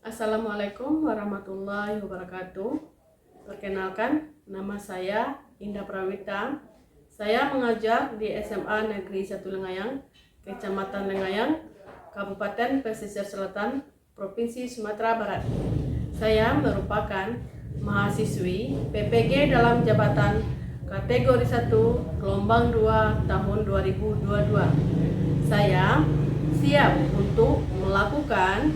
Assalamualaikum warahmatullahi wabarakatuh. Perkenalkan, nama saya Indah Prawita. Saya mengajar di SMA Negeri 1 Lengayang, Kecamatan Lengayang, Kabupaten Pesisir Selatan, Provinsi Sumatera Barat. Saya merupakan mahasiswi PPG dalam jabatan kategori 1 gelombang 2 tahun 2022. Saya siap untuk melakukan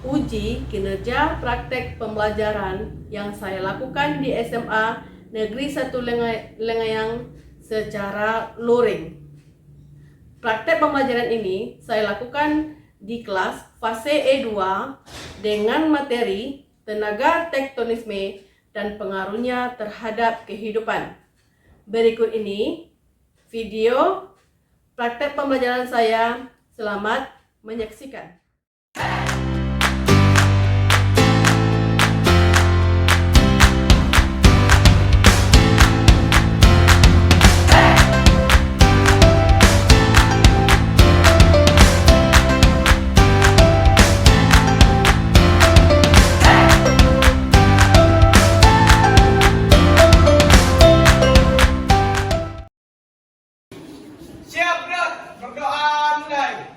uji kinerja praktek pembelajaran yang saya lakukan di SMA Negeri 1 Lengayang secara luring. Praktek pembelajaran ini saya lakukan di kelas fase E2 dengan materi tenaga tektonisme dan pengaruhnya terhadap kehidupan. Berikut ini video praktek pembelajaran saya. Selamat menyaksikan. Siap gerak, berdoa mulai.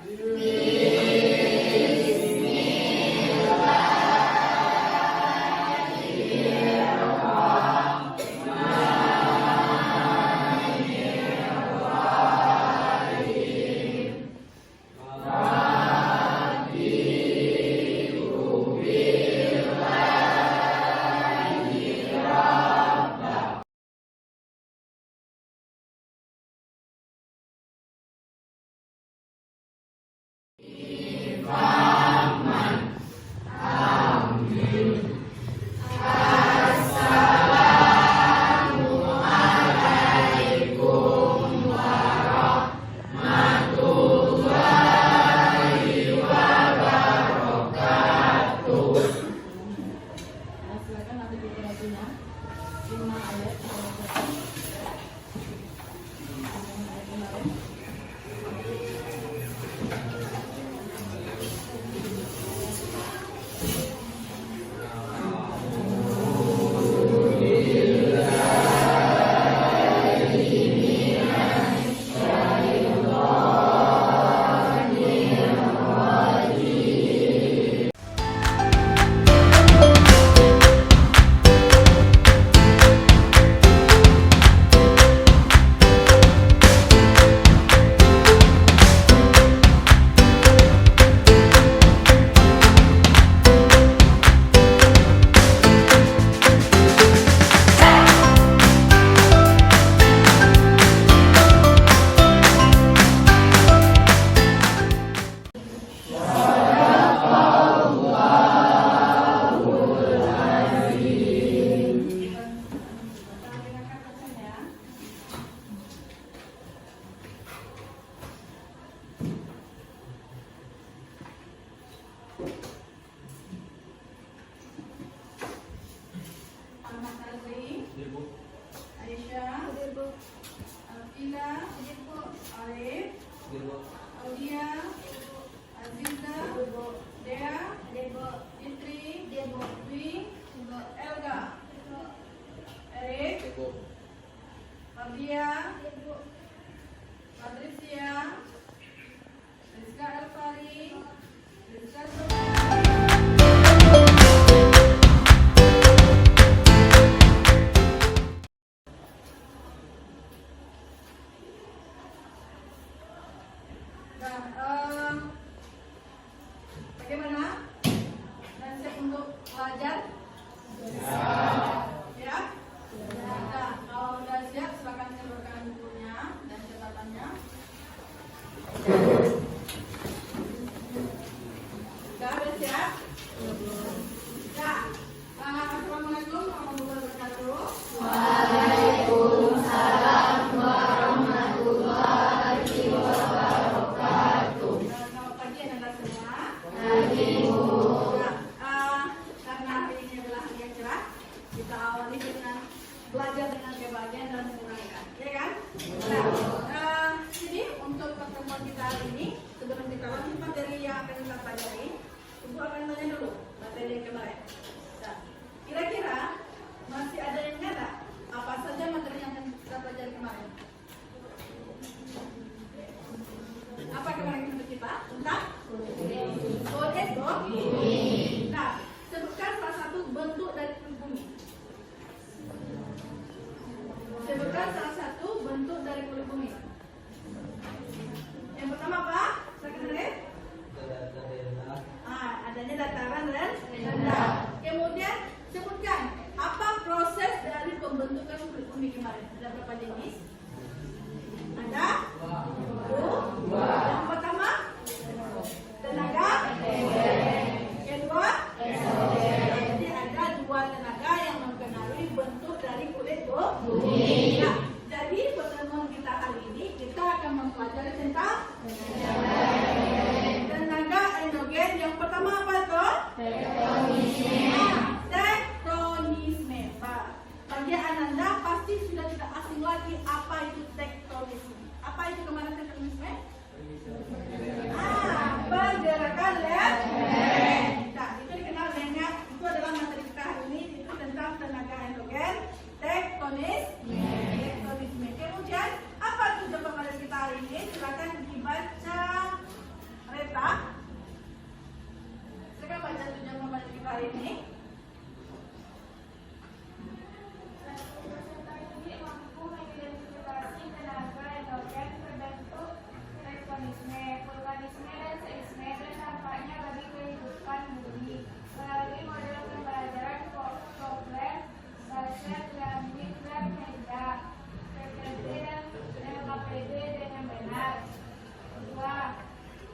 Silakan nanti diperhatikan 5 ayat Aisyah, Alfila, Arif, Aulia, Aziza, Dea, Fitri, Dwi, Elga, Erik, Fabia, Patricia, Rizka Elfari, Rizka bagaimana? Dan siap untuk belajar? Ya? Nah, kalau sudah siap, silakan siapkan bukunya dan catatannya. Sudah siap? Ya. Assalamualaikum warahmatullahi wabarakatuh. Waalaikumsalam warahmatullahi wabarakatuh. Selamat pagi anak-anak semua. Pagi, Bu. Karena hari ini adalah hari yang cerah, kita awali dengan belajar dengan kebahagiaan dan menyenangkan, ya kan? Nah, jadi untuk pertemuan kita hari ini, sebelum kita lanjut materi yang akan kita pelajari, Ibu akan tanya dulu, materi yang kemarin. Nah, kira-kira masih ada yang ingat apa saja materi yang kita pelajari kemarin? Apa kemarin kita tentang kode bumi. Nah, sebutkan salah satu bentuk dari kulit bumi. Sebutkan salah satu bentuk dari kulit bumi. Yang pertama apa? Adanya dataran dan rendah. Kemudian sebutkan apa proses dari pembentukan kulit bumi kemarin. Ada berapa jenis? Ada dua. Yang pertama tenaga. Kedua, jadi ada dua tenaga yang mempengaruhi bentuk dari kulit bumi. Nah, jadi pertemuan kita hari ini kita akan mempelajari tentang tenaga endogen. Yang pertama apa tuh? Tektonisme. Bagi Ananda pasti sudah tidak asing lagi apa itu tektonisme. Apa itu kemarin tektonisme? Pergerakan lempeng. Nah, itu dikenal dengan, itu adalah materi kita hari ini, itu tentang tenaga endogen, tektonisme. Kemudian apa tujuan pembelajaran kita hari ini? Silakan dibaca Reta. Silakan baca tujuan pembelajaran kita hari ini. Vulkanisme dan seisme dan dampaknya bagi kehidupan bumi melalui model pembelajaran Kopler, Basel, Lambik, dan Meda, PPD dan KPD dengan benar. 2.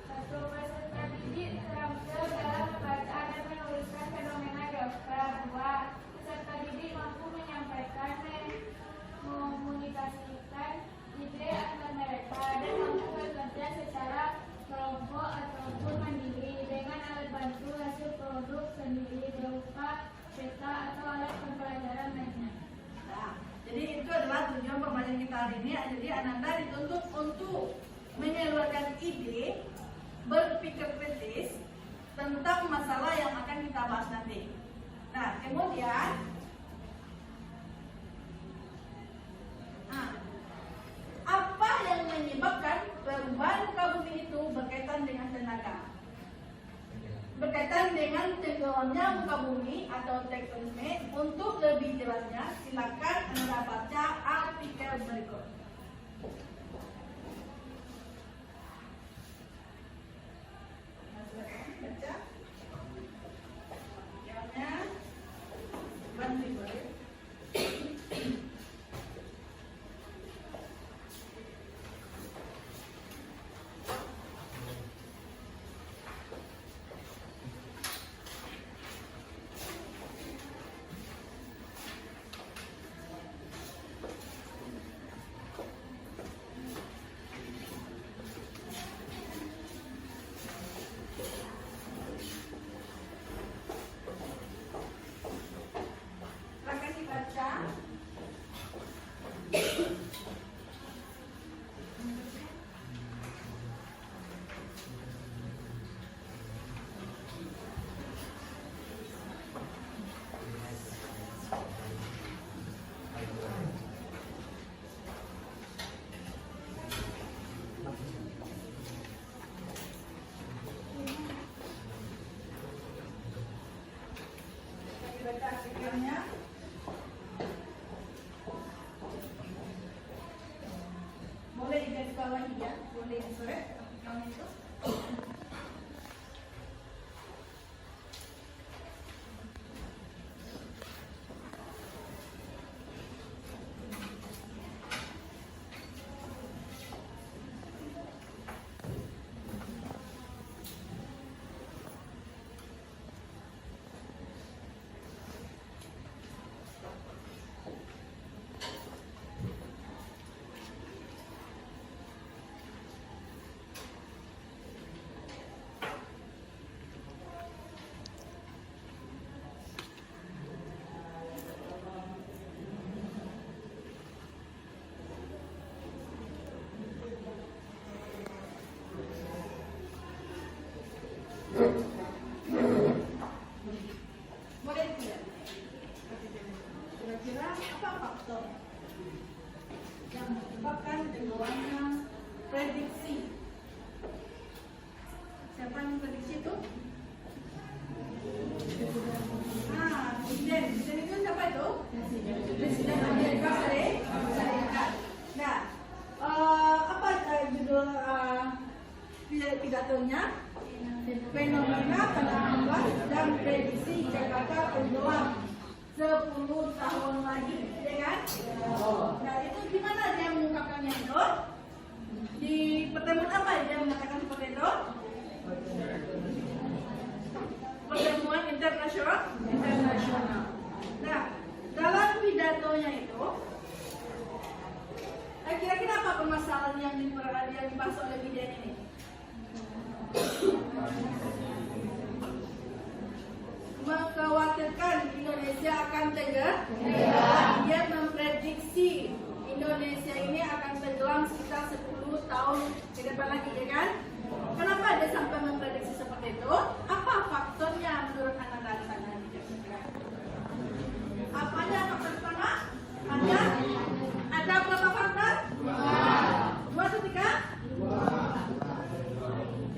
Peserta didik terampil dalam membaca dan menuliskan fenomena geosfer. 2. Peserta didik mampu menyampaikan dan mengomunikasikan ide antar mereka dan mampu bekerja secara kelompok ataupun mandiri dengan alat bantu hasil produk sendiri berupa peta atau alat pembelajaran lainnya. Nah, jadi itu adalah tujuan pembelajaran kita hari ini. Jadi Ananda dituntut untuk mengeluarkan ide, berpikir kritis tentang masalah yang akan kita bahas nanti. Nah, kemudian apa yang menyebabkan perubahan muka bumi itu berkaitan dengan tenaga? Berkaitan dengan tenggelamnya muka bumi atau tektonisme. Untuk lebih jelasnya, silakan Anda baca artikel berikut. Baca. Artikelnya berikut. Baca artikelnya. Boleh digarisbawahi ya, boleh dicoret artikelnya itu. pidatonya fenomena penambah dan prediksi Jakarta tenggelam 10 tahun lagi, ya kan? Nah itu gimana dia mengungkapkannya itu? Di pertemuan apa dia mengatakan seperti itu? Pertemuan internasional. Nah, dalam pidatonya itu, kira-kira apa permasalahan yang dibahas oleh Bidan ini? Mengkhawatirkan Indonesia akan tenggelam. Dia memprediksi Indonesia ini akan tenggelam sekitar 10 tahun ke depan lagi, ya kan? Kenapa dia sampai memprediksi seperti itu? Apa faktornya menurut Anda dari sana? Apanya faktor pertama? Ada berapa faktor? 2 atau 3?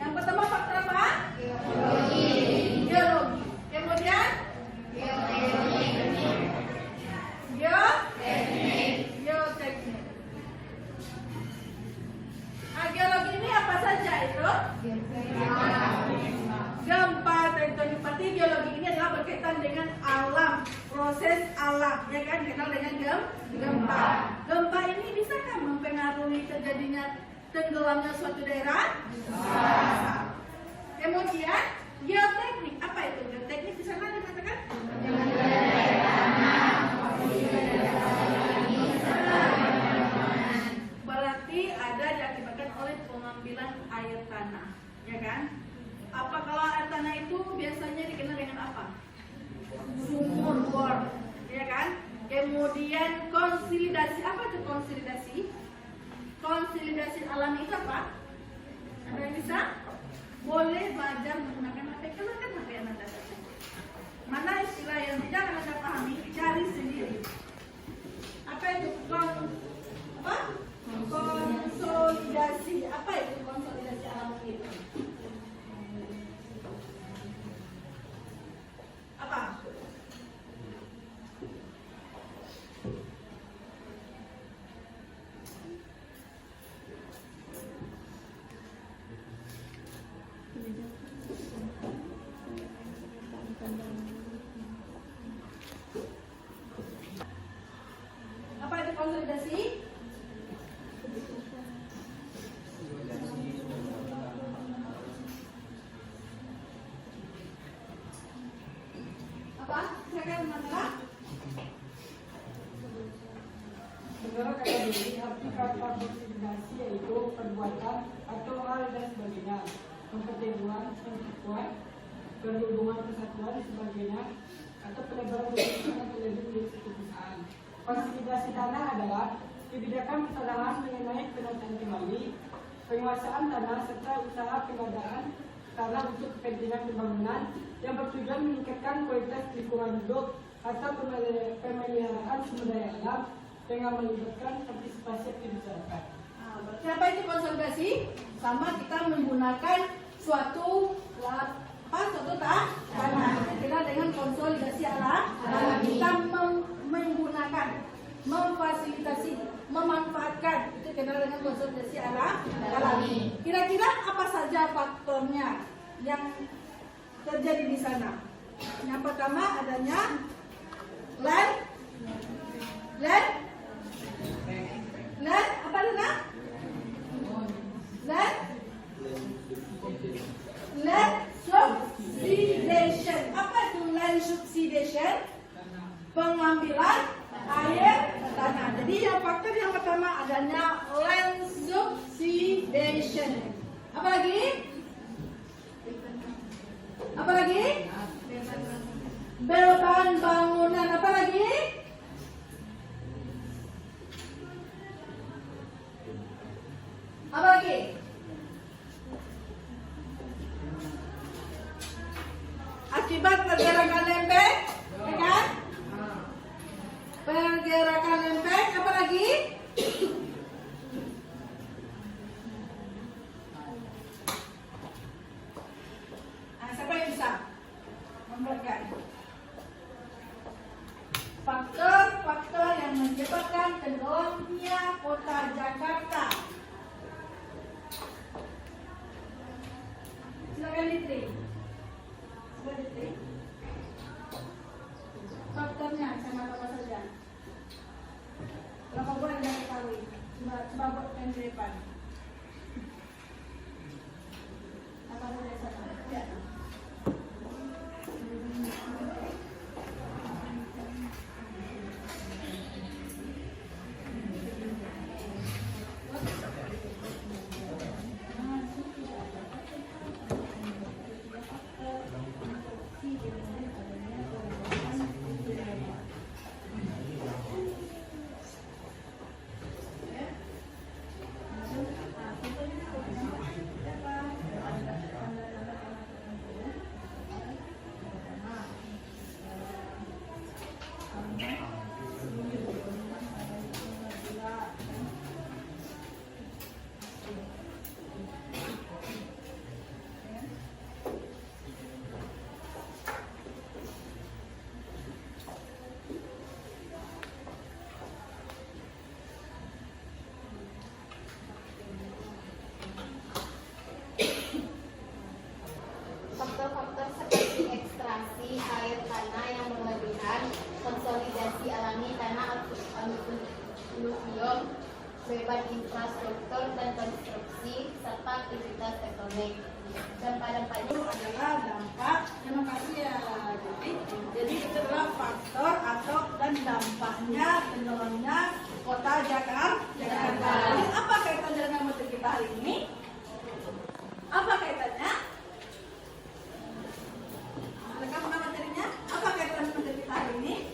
Yang pertama faktor apa? Geologi. Kemudian? Geoteknik. Geologi ini apa saja itu? Gempa, tektonik. Berarti geologi ini adalah berkaitan dengan alam, proses alam, ya kan? Dikenal dengan gempa. Gempa ini bisakah mempengaruhi terjadinya tenggelamnya suatu daerah? Bisa. Kemudian geoteknik, apa itu geoteknik? Di sana dikatakan? Berarti ada diakibatkan oleh pengambilan air tanah, ya kan? Apa kalau air tanah itu biasanya dikenal dengan apa? Sumur bor, ya kan? Kemudian konsolidasi, apa itu konsolidasi? Konsolidasi alami itu apa? Ada yang bisa? Boleh belajar menggunakan HP, kenalkan HP Anda saja. Mana istilah yang tidak Anda pahami, cari sendiri. Apa itu konsolidasi? Apa itu konsolidasi alami itu? Apa? Apa itu konsolidasi? Apa? Silakan Manda. Saudara kata diri, arti kata konsolidasi yaitu perbuatan atau hal dan sebagainya, mempertemuan, persatuan, berhubungan persatuan sebagainya, atau pelebaran hubungan terlebih dari satu perusahaan. Konsolidasi tanah adalah kebijakan kesalahan mengenai penataan kembali, penguasaan tanah serta usaha pengadaan tanah untuk kepentingan pembangunan yang bertujuan meningkatkan kualitas lingkungan hidup atau pemeliharaan sumber daya alam dengan melibatkan partisipasi aktif masyarakat. Berarti apa itu konsolidasi? Sama kita menggunakan suatu tanah. Kita dengan konsolidasi alam, kita menggunakan, memfasilitasi, memanfaatkan. Itu kenal dengan konsolidasi alam. Kira-kira apa saja faktornya yang terjadi di sana? Yang pertama adanya land, apa Luna? Land subsidization. Apa itu land subsidization? Pengambilan air tanah. Jadi yang faktor yang pertama adanya land subsidization. Apa lagi? Beban bangunan. Apa lagi? Akibat pergerakan lempeng, ya kan? Pergerakan lempeng, apa lagi? Siapa yang bisa membuatkan? Faktor-faktor yang menyebabkan tenggelamnya kota Jakarta. serta aktivitas tektonik. Dampak-dampak Itu adalah dampak. Terima kasih ya. Jadi itu adalah faktor atau dan dampaknya tenggelamnya kota Jakarta. Jadi apa kaitannya dengan materi kita hari ini? Apa kaitannya? Adakah mana materinya? Apa kaitan materi kita hari ini?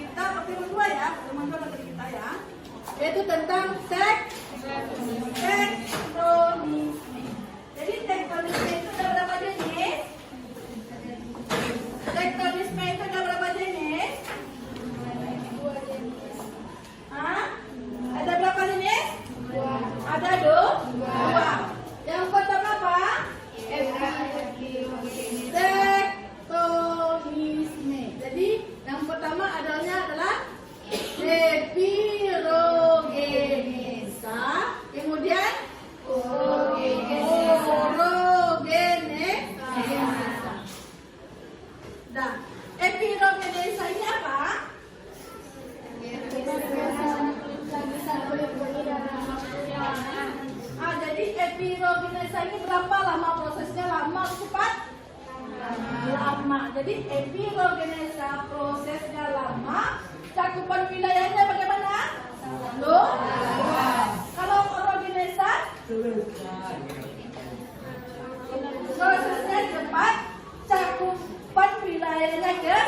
Kita pakai berdua ya, teman-teman materi kita ya. Yaitu tentang tektonisme. Jadi tektonisme itu ada berapa jenis? Tektonisme itu ada berapa jenis? Ada berapa jenis? Ada dua. Yang pertama apa? Tektonisme. Jadi yang pertama adalah epirogenesa, kemudian orogenesa. Nah, epirogenesa ini apa? Jadi epirogenesa ini berapa lama prosesnya? Lama atau cepat? Lama. Jadi epirogenesa prosesnya lama. Cakupan wilayahnya bagaimana? Luas. Kalau orogenesa? Prosesnya cepat. Cakupan wilayahnya kecil.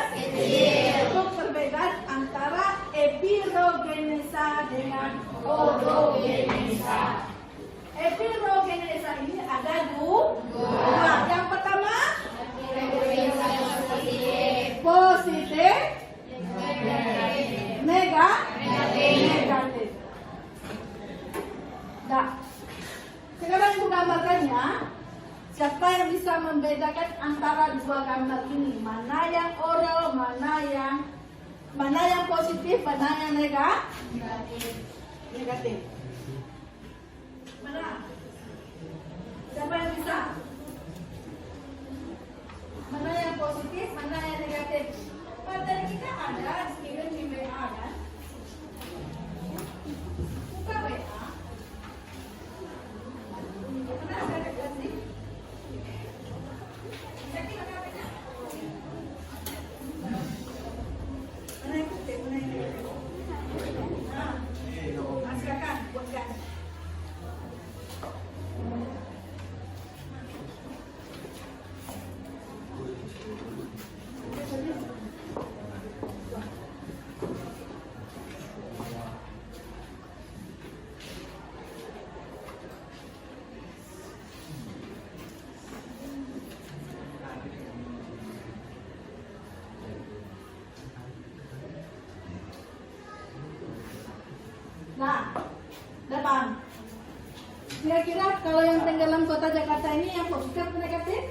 Itu perbedaan antara epirogenesa dengan orogenesa. Epirogenesa ini ada dua. Yang pertama positif, negatif. Nah, sekarang ibu gambarkannya. Siapa yang bisa membedakan antara dua gambar ini? Mana yang oro, mana yang positif, mana yang negatif. Mana? Siapa yang bisa? Mana yang positif, mana yang negatif? Materi kita ada dikirim di WA kan? Buka WA. Mana ada kasih? Jadi mana beda? Mana yang putih, mana yang negatif? Silakan buatkan. Nah, depan. Kira-kira kalau yang tenggelam kota Jakarta ini yang positif atau negatif?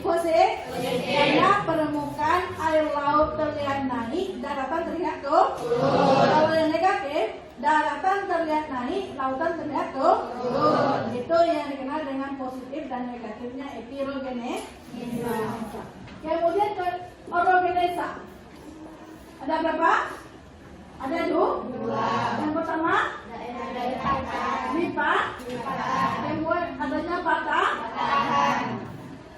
Positif. Karena permukaan air laut terlihat naik, daratan terlihat turun. Kalau yang negatif, daratan terlihat naik, lautan terlihat turun. Itu yang dikenal dengan positif dan negatifnya epirogenesa. Kemudian orogenesa. Ada berapa? Ada dua. Yang pertama lipat. Kemudian adanya patahan.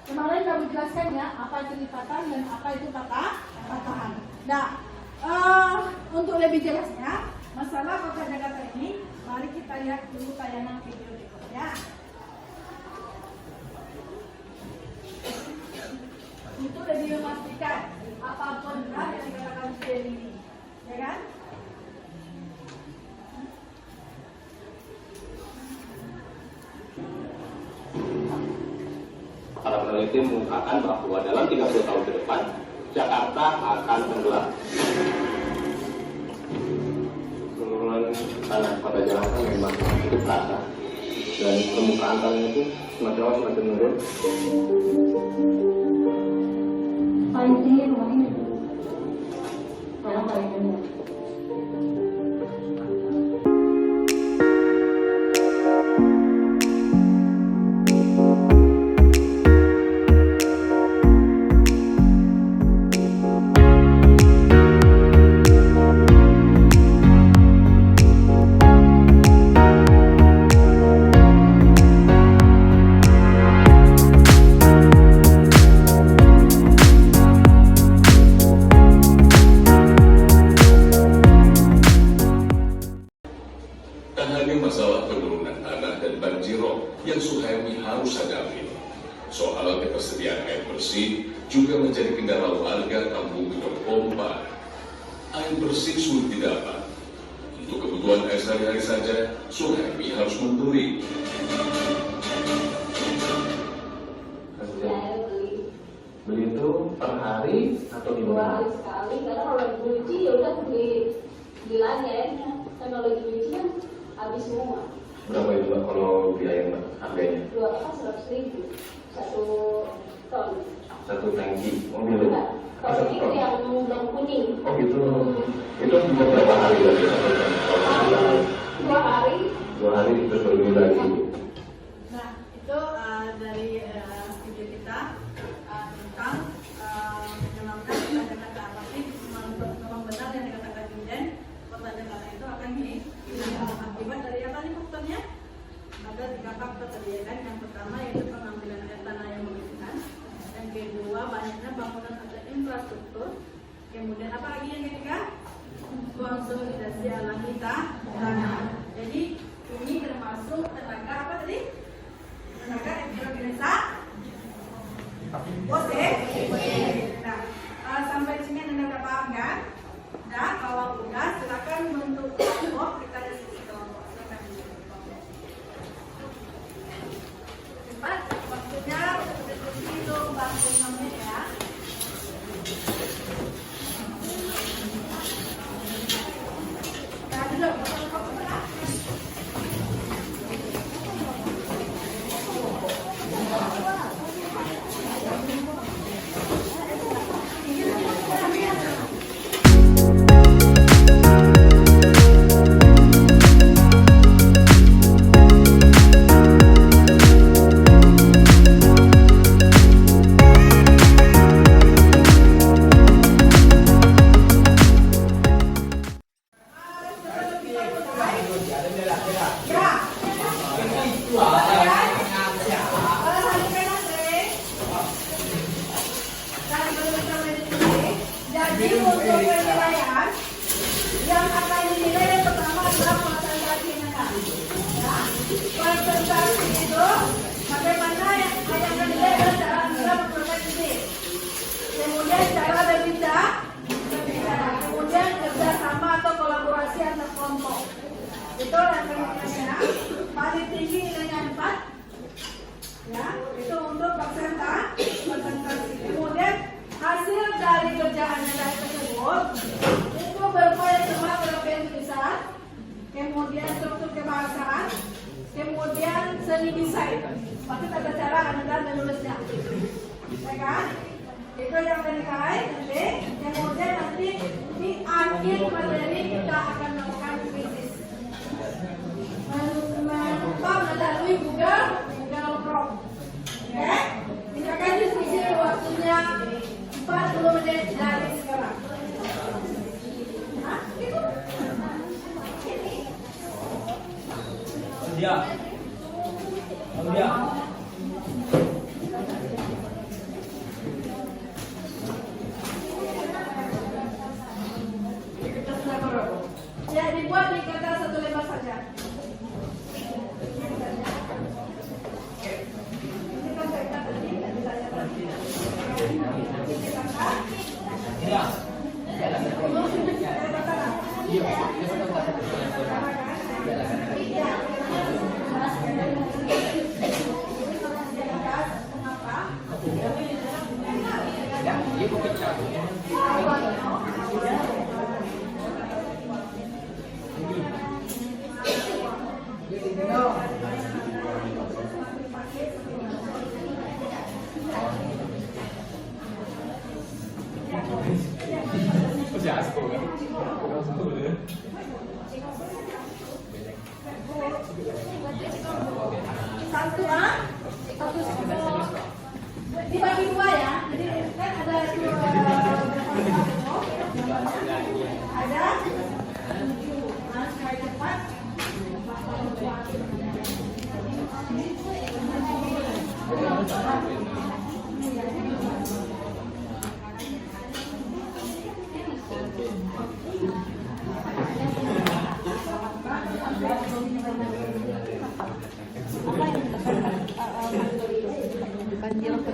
Kemarin kami jelaskan ya apa itu lipatan dan apa itu patahan. Nah, untuk lebih jelasnya masalah kota Jakarta ini, mari kita lihat dulu tayangan video berikutnya. Itu lebih memastikan apapun yang dikatakan ini, ya kan? Para peneliti mengungkapkan bahwa dalam 30 tahun ke depan Jakarta akan tenggelam. Penurunan tanah pada Jakarta memang cukup terasa dan permukaan tanah itu semakin lama semakin menurun. paling tinggi rumah ini. Sekarang paling rendah. bersih juga menjadi kendala warga kampung Gedong Pompa. Air bersih sulit didapat. Untuk kebutuhan air sehari-hari saja, Suhaimi harus membeli. Beli itu per hari atau 2 hari sekali, karena kalau lagi nyuci ya udah beli lagi airnya. Kan kalau lagi nyuci kan habis semua. Berapa itu Mbak kalau biaya harganya? 100.000 1 ton. 1 tangki mobil. Enggak, kalau itu yang kuning. Oh gitu. Itu untuk berapa hari lagi? 2 hari. 2 hari terus beli lagi. Nah, itu dari video kita tentang menyenangkan kata-kata apa sih memang benar yang dikatakan Junden. Pertanyaan kata itu akan akibat dari apa nih faktornya? Ada 3 faktor tadi ya kan. Yang pertama yaitu pengambilan air tanah yang berlebihan. Yang kedua banyaknya bangunan atau infrastruktur. Kemudian apa lagi yang ketiga? Konsolidasi alam kita tanah. Jadi ini termasuk tenaga apa tadi? Tenaga elektronisasi. Oke. Nah, sampai di sini Anda udah paham kan? Nah, kalau udah silakan bentuk kelompok, kita diskusi kelompok. Silakan. Cepat, waktunya untuk diskusi itu 45 menit ya. Nah, duduk, kelompok tengah. Jadi untuk penilaian yang akan dinilai yang pertama adalah konsentrasinya kan. Ya, konsentrasi itu bagaimana yang akan dinilai adalah cara Anda berprestasi. Kemudian cara berbicara, kemudian kerjasama atau kolaborasi antar kelompok. Itu yang penilaiannya paling tinggi nilainya 4. Ya, itu untuk konsentrasi. Kemudian hasil dari kerjaan yang tersebut itu berupa semua kelebihan tulisan, kemudian struktur kebahasaan, kemudian seni desain. Pasti tata cara Anda menulisnya, ya kan? Itu yang dinilai nanti. Kemudian nanti di akhir materi kita akan melakukan krisis. Melalui Google Chrome. Oke? Silakan diskusi waktunya 40 menit dari sekarang. Hah? Itu? Dia. Dia. Ya, dibuat di kertas 1 lembar saja. Satu dibagi 2 ya. Jadi kan ada 2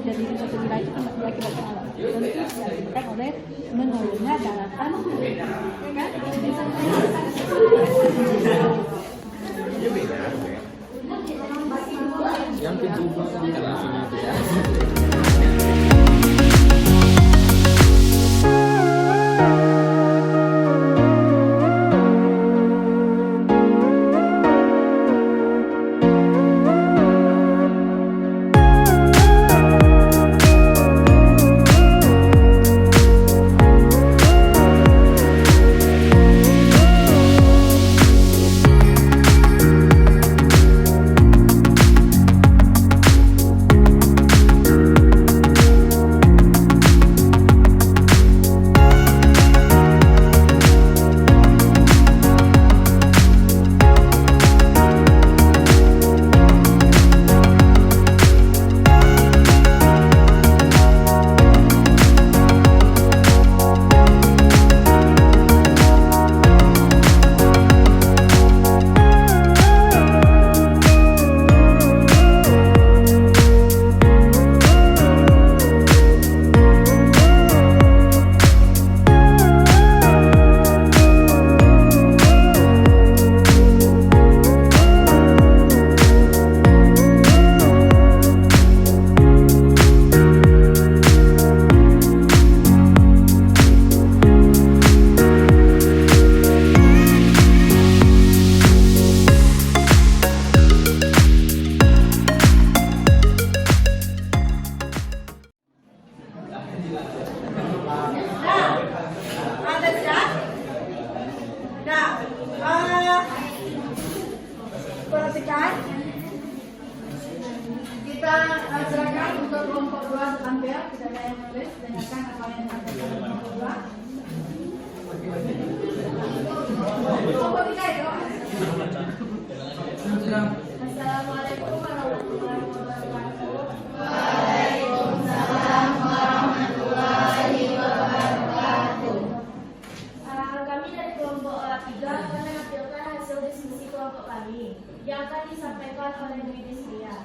dari suatu wilayah itu kan berakibatkan alam. Tentu disebabkan oleh menurunnya daratan, ya kan? Yang kedua karena sini beda. Perhatikan, kita serahkan untuk kelompok 2 tampil, tidak ada yang nulis, dengarkan apa yang disampaikan kelompok 2. Kelompok 3 itu. Assalamualaikum warahmatullahi wabarakatuh. Waalaikumsalam warahmatullahi wabarakatuh. Kami dari kelompok 3 akan menampilkan hasil diskusi kelompok kami yang akan disampaikan oleh Dwi Desria.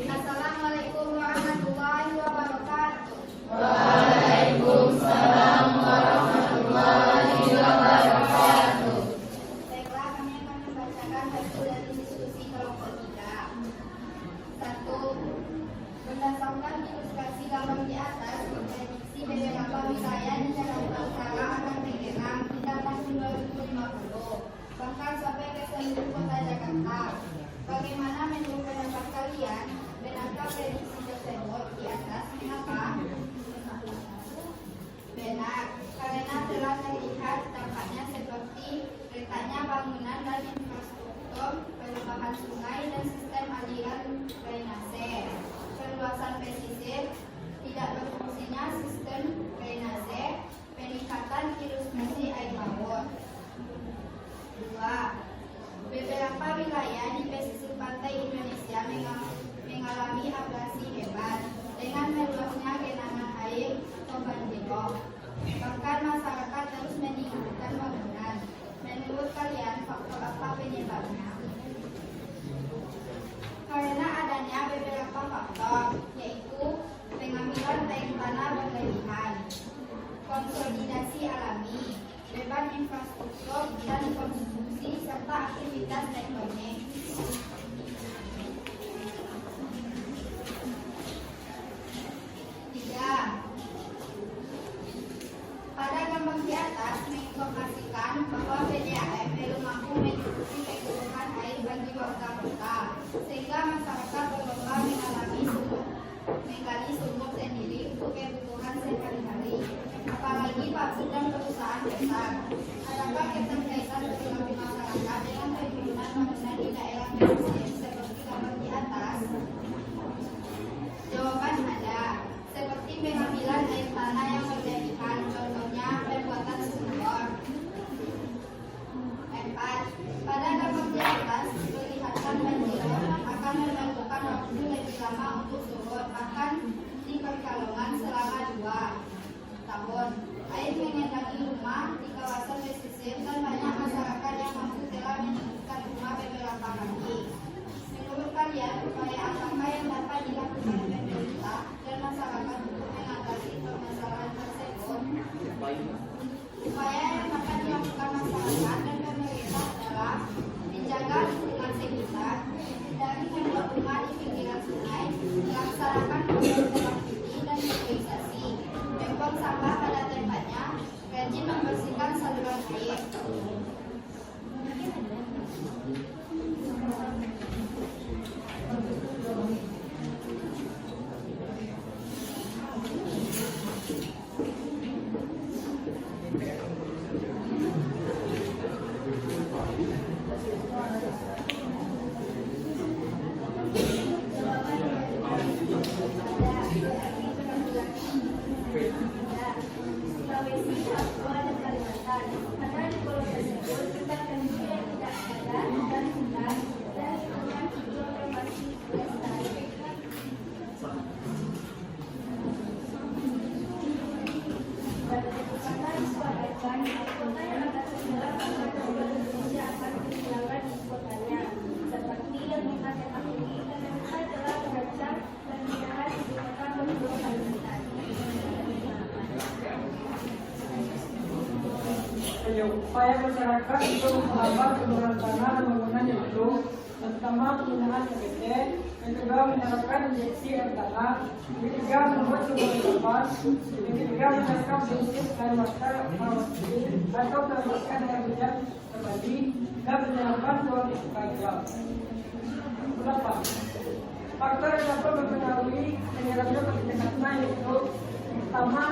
Assalamualaikum warahmatullahi wabarakatuh. Waalaikumsalam warahmatullahi wabarakatuh. Baiklah, kami akan membacakan hasil dari diskusi kelompok 3. 1. Berdasarkan ilustrasi gambar di atas, prediksi beberapa wilayah di Jakarta Utara akan tenggelam pada tahun 2050, bahkan sampai ke seluruh kota Jakarta. Bagaimana menurut pendapat kalian? Benarkah prediksi tersebut di atas? Mengapa? Benar, karena telah terlihat dampaknya seperti retaknya bangunan dan infrastruktur, perubahan sungai dan sistem aliran drainase, perluasan pesisir, tidak berfungsinya sistem drainase, peningkatan ilustrasi air laut. 2. Beberapa wilayah di pesisir pantai Indonesia mengalami abrasi hebat dengan meluasnya genangan air atau banjirop. Bahkan masyarakat terus meninggalkan bangunan. Menurut kalian, faktor apa penyebabnya? Karena adanya beberapa faktor, yaitu pengambilan air tanah berlebihan, konsolidasi alami, beban infrastruktur dan konsumsi, serta aktivitas tektonik. 3. Pada gambar di atas menginformasikan bahwa PDAM belum mampu mencukupi kebutuhan air bagi warga kota, sehingga masyarakat berlomba menggali sumur sendiri untuk kebutuhan sehari-hari, apalagi pabrik dan perusahaan besar. Adakah keterkaitan perilaku masyarakat dengan pembangunan bangunan di daerah pesisir seperti gambar di atas? Jawaban ada, seperti pengambilan air tanah yang berlebihan, contohnya pembuatan sumur. 4. Pada gambar di atas diperlihatkan banjirop akan memerlukan waktu lebih lama untuk surut, bahkan di Pekalongan selama 2 tahun. Air mengendangi rumah di kawasan pesisir dan banyak masyarakat yang mampu telah meninggikan Upaya yang dapat dilakukan masyarakat dan pemerintah adalah menjaga lingkungan sekitar, menghindari pembuangan di pinggiran sungai, melaksanakan program aktivitas dan sterilisasi, membuang sampah pada tempatnya, rajin membersihkan saluran air. Upaya masyarakat untuk menghambat penurunan tanah dan bangunan yang belum, terutama penggunaan PPT, yang kedua menerapkan injeksi air tanah, yang ketiga membuat sumber reservoir, yang ketiga menerapkan prinsip air mata atau menerapkan air hujan terbagi dan menyalakan ruang pajak. 8. Faktor yang dapat mempengaruhi penyerapan kebijakan yaitu pertama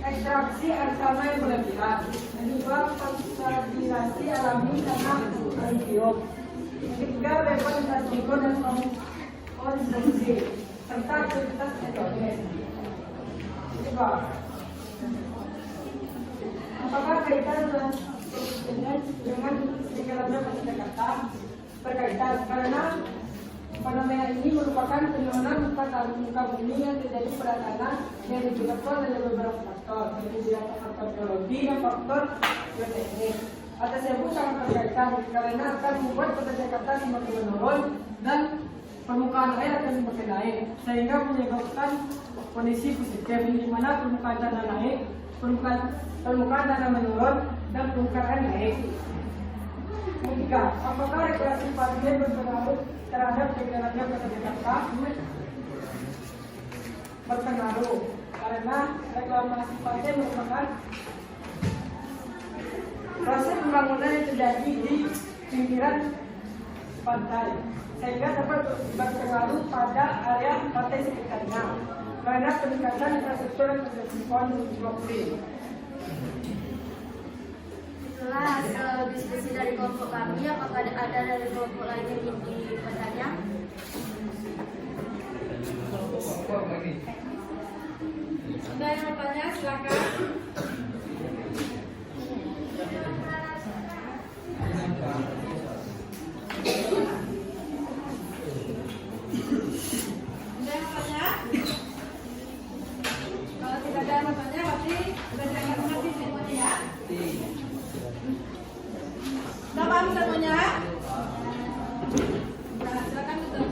ekstraksi air tanah yang berlebihan, yang kedua kontaminasi alami karena aluminium, yang ketiga level infrastruktur dan konsumsi serta aktivitas ekonomi. Kedua, apakah kaitan dengan segala Jakarta berkaitan karena fenomena ini merupakan penurunan muka bumi yang terjadi pada tanah yang disebabkan oleh beberapa faktor, yaitu faktor geologi dan faktor geoteknik. Atas tersebut sangat berkaitan karena akan membuat kota Jakarta semakin menurun dan permukaan air akan semakin naik, sehingga menyebabkan kondisi positif di mana permukaan tanah naik, permukaan tanah menurun dan permukaan air naik. Ketiga, apakah rekreasi pantai berpengaruh terhadap perjalanan kota Jakarta? Berpengaruh, karena reklamasi pantai merupakan proses pembangunan yang terjadi di pinggiran pantai, sehingga dapat berpengaruh pada area pantai sekitarnya, karena peningkatan infrastruktur dan konstruksi. Itulah hasil diskusi dari kelompok kami. Apakah ada dari kelompok lain yang ingin bertanya? Ada yang mau tanya, silakan. Ada yang mau tanya? Kalau tidak ada yang mau tanya, berarti berdasarkan mengerti semuanya ya. Sudah paham semuanya? Nah, silakan tutup.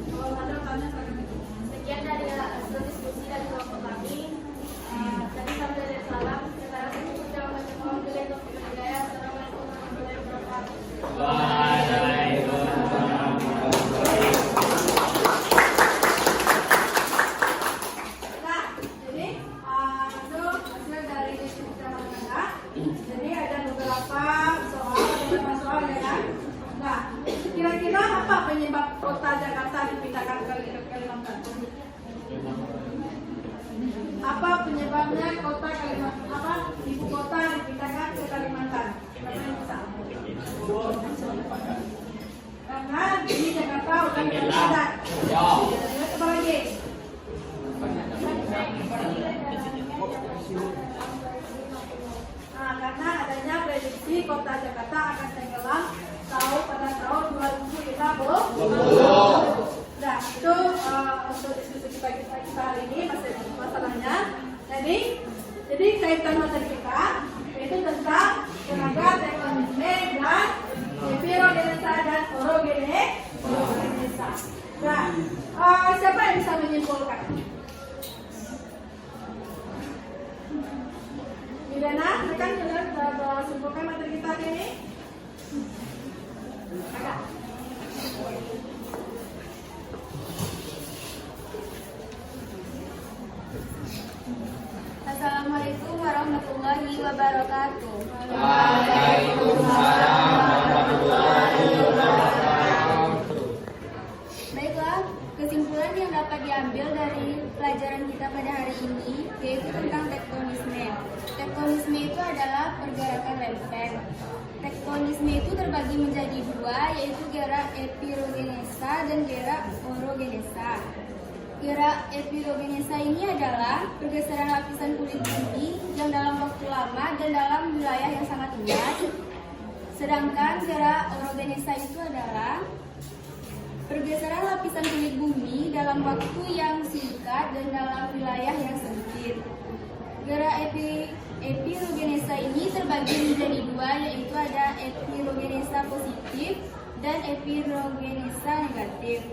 Kalau ada tanya, silakan tutup. Sekian dari hasil diskusi dari kelompok kami. Tadi sampai dari salam. Sekarang saya ucapkan mohon bila itu hidayah. Assalamualaikum warahmatullahi wabarakatuh. Nah, jadi itu hasil dari diskusi kita. Jadi ada beberapa soal ya kan? Nah, kira-kira apa penyebab kota Jakarta dipindahkan ke Kalimantan? Apa penyebabnya kota Kalimantan? Apa ibu kota dipindahkan ke Kalimantan? Karena yang bisa. Karena di Jakarta udah tidak ada. Apa lagi? Nah, karena adanya prediksi kota Jakarta akan tenggelam pada tahun 2050. Nah, itu untuk diskusi kita hari ini masalahnya. Jadi kaitan materi kita itu tentang tenaga teknologi dan environmental dan orogenesa. Nah, siapa yang bisa menyimpulkan? warahmatullahi wabarakatuh. Baiklah, kesimpulan yang dapat diambil dari pelajaran kita pada hari ini yaitu tentang tektonisme. Tektonisme itu adalah pergerakan lempeng. Tektonisme itu terbagi menjadi dua, yaitu gerak epirogenesa dan gerak orogenesa. Gerak epirogenesa ini adalah pergeseran lapisan kulit bumi yang dalam waktu lama dan dalam wilayah yang sangat luas. Sedangkan gerak orogenesa itu adalah pergeseran lapisan kulit bumi dalam waktu yang singkat dan dalam wilayah yang sempit. Gerak epirogenesa ini terbagi menjadi dua, yaitu ada epirogenesa positif dan epirogenesa negatif.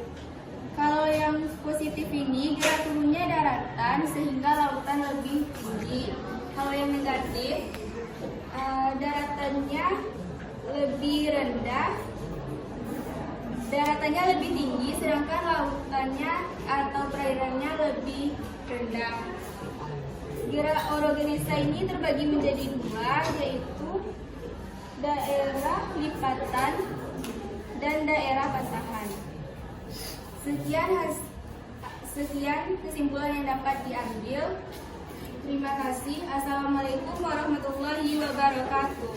Kalau yang positif ini gerak turunnya daratan sehingga lautan lebih tinggi. Kalau yang negatif daratannya lebih rendah, daratannya lebih tinggi sedangkan lautannya atau perairannya lebih rendah. Gerak orogenesa ini terbagi menjadi dua, yaitu daerah lipatan dan daerah patahan. Sekian kesimpulan yang dapat diambil. Terima kasih. Assalamualaikum warahmatullahi wabarakatuh.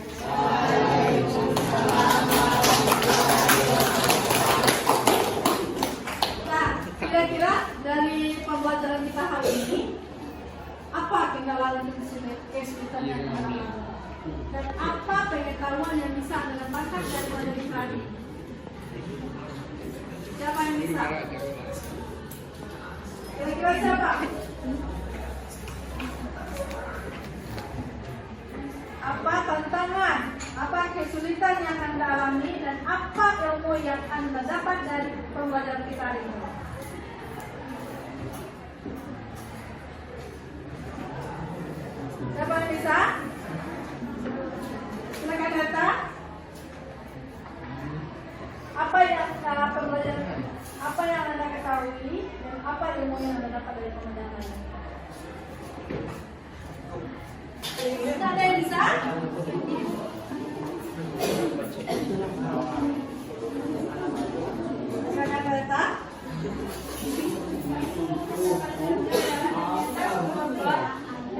Nah, kira-kira dari pembelajaran kita hari ini, apa kendala dan kesulitan yang kita alami? Dan apa pengetahuan yang bisa Anda dapatkan dari materi tadi? Siapa yang bisa? Kira-kira siapa? Apa tantangan, apa kesulitan yang Anda alami, dan apa ilmu yang Anda dapat dari pembelajaran kita hari ini? Siapa yang bisa? Silakan datang. Apa yang pembelajaran, apa yang Anda ketahui, dan apa ilmu yang Anda dapat dari pembelajaran ini? Ada yang bisa? Silakan datang.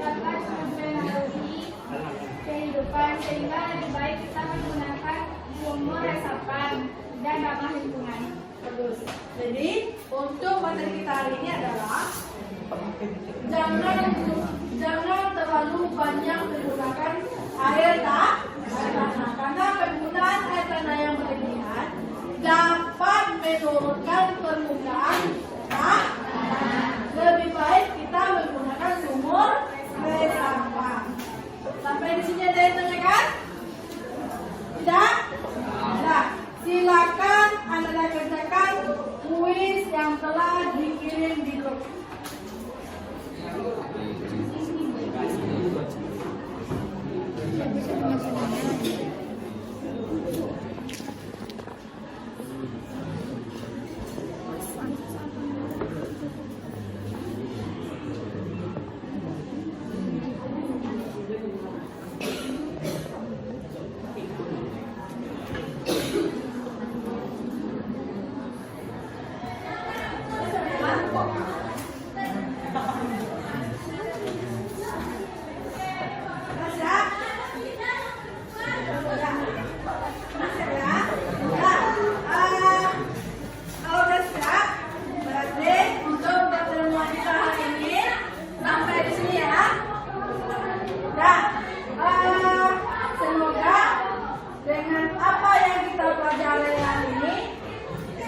Dapat mempengaruhi kehidupan sehingga lebih baik kita menggunakan sumur resapan dan ramah lingkungan. Bagus. Jadi untuk materi kita hari ini adalah jangan terlalu banyak menggunakan air tanah, karena penggunaan air tanah yang berlebihan dapat menurunkan permukaan tanah. Lebih baik kita menggunakan sumur resapan. Sampai di sini ada yang tanyakan? Tidak? Tidak. Silakan Anda kerjakan kuis yang telah dikirim di grup.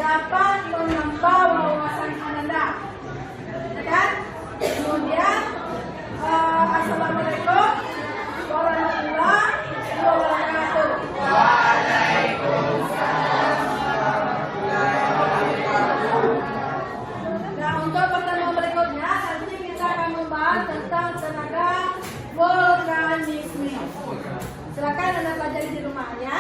dapat menambah wawasan Anda, ya kan? Kemudian assalamualaikum warahmatullahi wabarakatuh. Nah, untuk pertemuan berikutnya nanti kita akan membahas tentang tenaga vulkanisme. Silakan Anda pelajari di rumah ya.